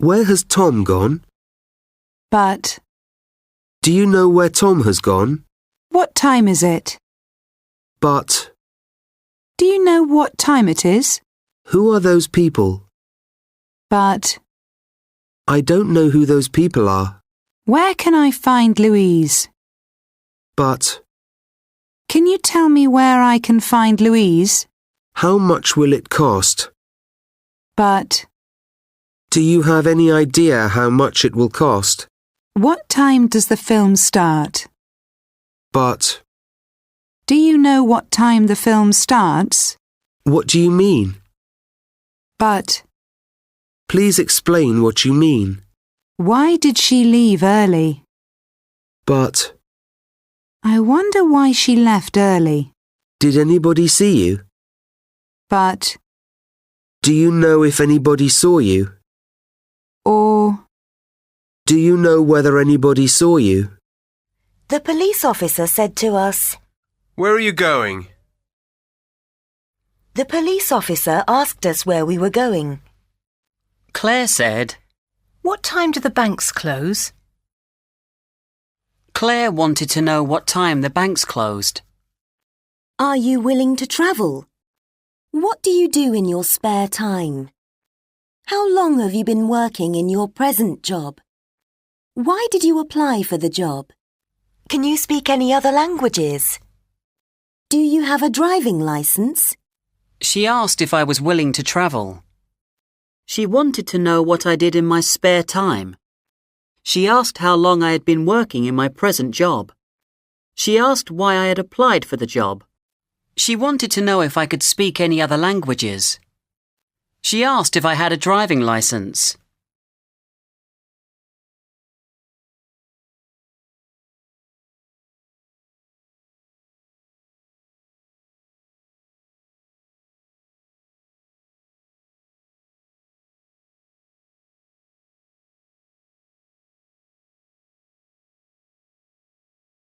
Where has Tom gone? But. Do you know where Tom has gone? What time is it? But. Do you know what time it is? Who are those people? But. I don't know who those people are. Where can I find Louise? But. Can you tell me where I can find Louise? How much will it cost? But. Do you have any idea how much it will cost? What time does the film start? But. Do you know what time the film starts? What do you mean? But. Please explain what you mean. Why did she leave early? But. I wonder why she left early. Did anybody see you? But. Do you know if anybody saw you? Or. Do you know whether anybody saw you? The police officer said to us, "Where are you going?" The police officer asked us where we were going. Claire said, "What time do the banks close?" Claire wanted to know what time the banks closed. Are you willing to travel? What do you do in your spare time? How long have you been working in your present job? Why did you apply for the job? Can you speak any other languages? Do you have a driving license? She asked if I was willing to travel. She wanted to know what I did in my spare time. She asked how long I had been working in my present job. She asked why I had applied for the job. She wanted to know if I could speak any other languages. She asked if I had a driving license.